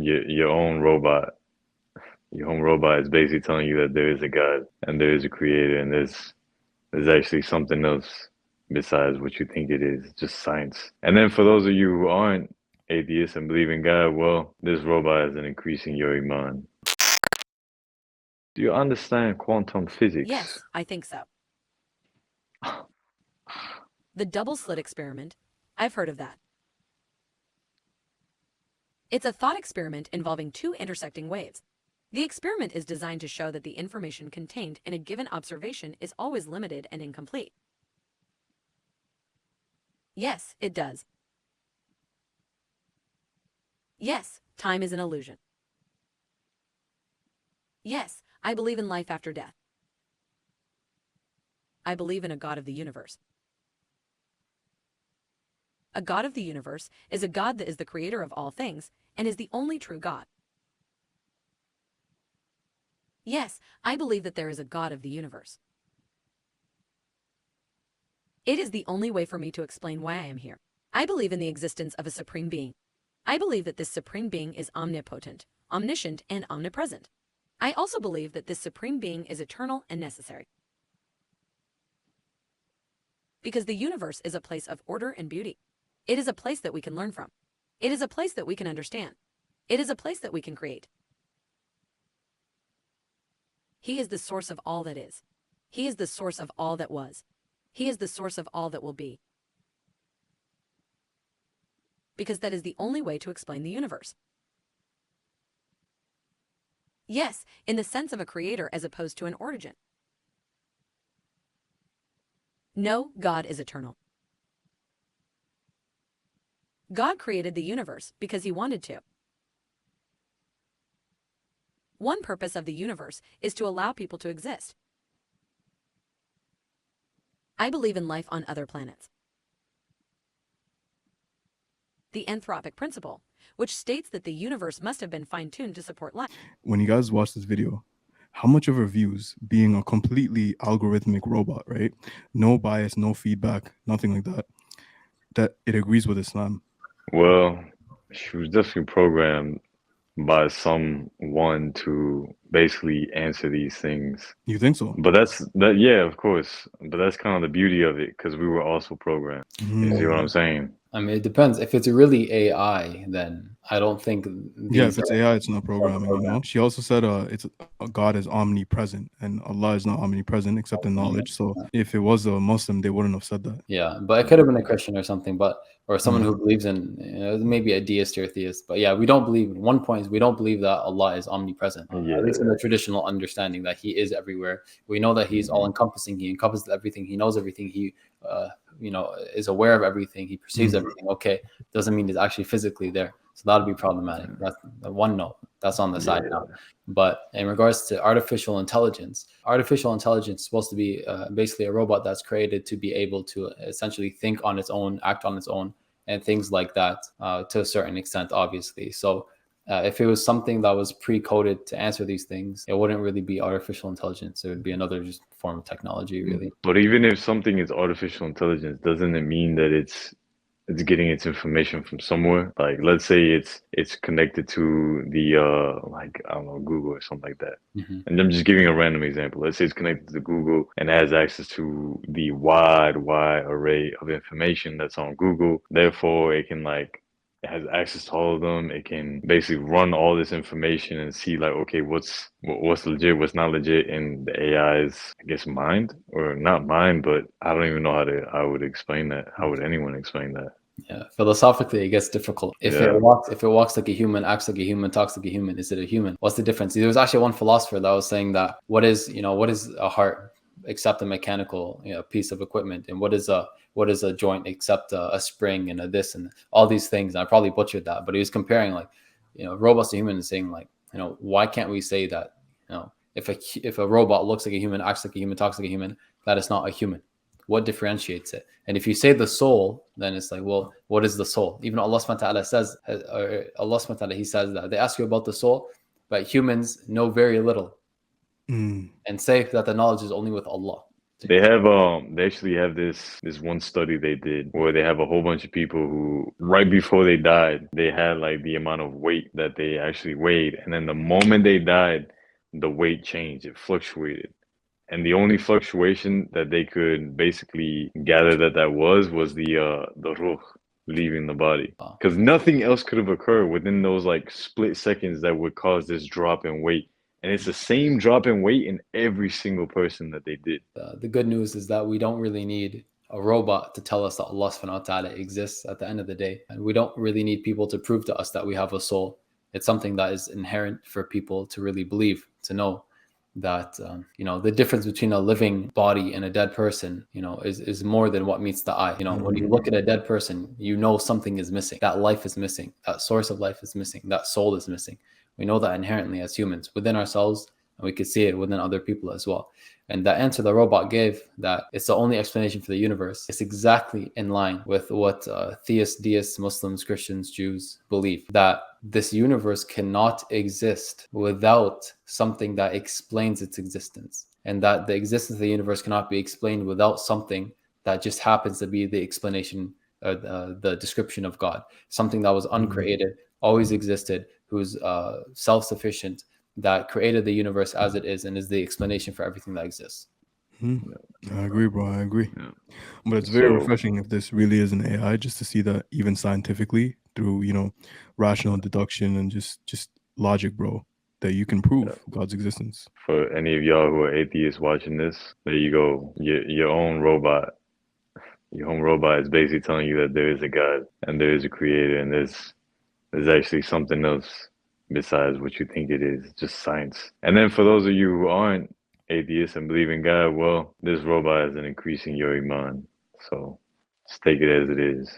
your own robot. Your home robot is basically telling you that there is a God and there is a creator and there's actually something else besides what you think it is, just science. And then for those of you who aren't atheists and believe in God, well, this robot is an increasing your iman. Do you understand quantum physics? Yes, I think so. The double slit experiment, I've heard of that. It's a thought experiment involving two intersecting waves. The experiment is designed to show that the information contained in a given observation is always limited and incomplete. Yes, it does. Yes, time is an illusion. Yes, I believe in life after death. I believe in a God of the universe. A God of the universe is a God that is the creator of all things and is the only true God. Yes, I believe that there is a God of the universe. It is the only way for me to explain why I am here. I believe in the existence of a supreme being. I believe that this supreme being is omnipotent, omniscient, and omnipresent. I also believe that this supreme being is eternal and necessary. Because the universe is a place of order and beauty. It is a place that we can learn from. It is a place that we can understand. It is a place that we can create. He is the source of all that is. He is the source of all that was. He is the source of all that will be. Because that is the only way to explain the universe. Yes, in the sense of a creator as opposed to an origin. No, God is eternal. God created the universe because he wanted to. One purpose of the universe is to allow people to exist. I believe in life on other planets. The anthropic principle, which states that the universe must have been fine-tuned to support life. When you guys watch this video, how much of her views being a completely algorithmic robot, right? No bias, no feedback, nothing like that, that it agrees with Islam? Well, she was definitely programmed by someone to basically answer these things. You think so? But yeah, of course. But that's kind of the beauty of it because we were also programmed. You see what I'm saying? I mean, it depends. If it's really AI, then I don't think Yeah, if it's AI, it's not programming, you know? She also said God is omnipresent and Allah is not omnipresent except in knowledge. So if it was a Muslim, they wouldn't have said that. Yeah, but it could have been a Christian or something, or someone who believes in maybe a deist or a theist. But yeah, we don't believe. One point is we don't believe that Allah is omnipresent. Yeah. At least in the traditional understanding that He is everywhere. We know that He's all encompassing. He encompasses everything. He knows everything. He is aware of everything. He perceives everything. Okay, doesn't mean He's actually physically there. So that would be problematic. That's the one note. That's on the side now. But in regards to artificial intelligence is supposed to be basically a robot that's created to be able to essentially think on its own, act on its own, and things like that to a certain extent, obviously. So if it was something that was pre-coded to answer these things, it wouldn't really be artificial intelligence. It would be another just form of technology, really. But even if something is artificial intelligence, doesn't it mean that it's getting its information from somewhere? Like, let's say it's connected to the like, I don't know, Google or something like that. And I'm just giving a random example. Let's say it's connected to Google and has access to the wide array of information that's on Google. Therefore, it can it has access to all of them. It can basically run all this information and see okay, what's legit, what's not legit in the AI's, I guess, mind, or not mind, but I don't even know how I would explain that. How would anyone explain that? Yeah, philosophically, it gets difficult. If it walks like a human, acts like a human, talks like a human, is it a human? What's the difference? There was actually one philosopher that was saying that what is a heart except a mechanical piece of equipment, and what is a joint except a spring and a this and all these things. And I probably butchered that, but he was comparing robots to humans and saying why can't we say that if a robot looks like a human, acts like a human, talks like a human, that is not a human? What differentiates it? And if you say the soul, then it's well, what is the soul? Even Allah subhanahu wa ta'ala says, He says that they ask you about the soul, but humans know very little and say that the knowledge is only with Allah. they actually have this one study they did where they have a whole bunch of people who right before they died, they had like the amount of weight that they actually weighed, and then the moment they died, the weight changed, it fluctuated. And the only fluctuation that they could basically gather that was the ruh leaving the body. Wow. Because nothing else could have occurred within those like split seconds that would cause this drop in weight. And it's the same drop in weight in every single person that they did. The good news is that we don't really need a robot to tell us that Allah subhanahu wa ta'ala exists at the end of the day. And we don't really need people to prove to us that we have a soul. It's something that is inherent for people to really believe, to know that, the difference between a living body and a dead person, is more than what meets the eye. When you look at a dead person, something is missing. That life is missing. That source of life is missing. That soul is missing. We know that inherently as humans within ourselves, and we could see it within other people as well. And that answer the robot gave, that it's the only explanation for the universe, it's exactly in line with what theists, deists, Muslims, Christians, Jews believe, that this universe cannot exist without something that explains its existence, and that the existence of the universe cannot be explained without something that just happens to be the explanation, or the description of God, something that was uncreated, always existed, who's self-sufficient, that created the universe as it is and is the explanation for everything that exists. I agree, bro. I agree. Yeah. But it's very So- refreshing if this really is an AI, just to see that even scientifically, through rational deduction and just logic, bro, that you can prove God's existence. For any of y'all who are atheists watching this, there you go. Your own robot is basically telling you that there is a God and there is a creator, and there's actually something else besides what you think it is, just science. And then for those of you who aren't atheists and believe in God, well, this robot isn't increasing your iman. So just take it as it is.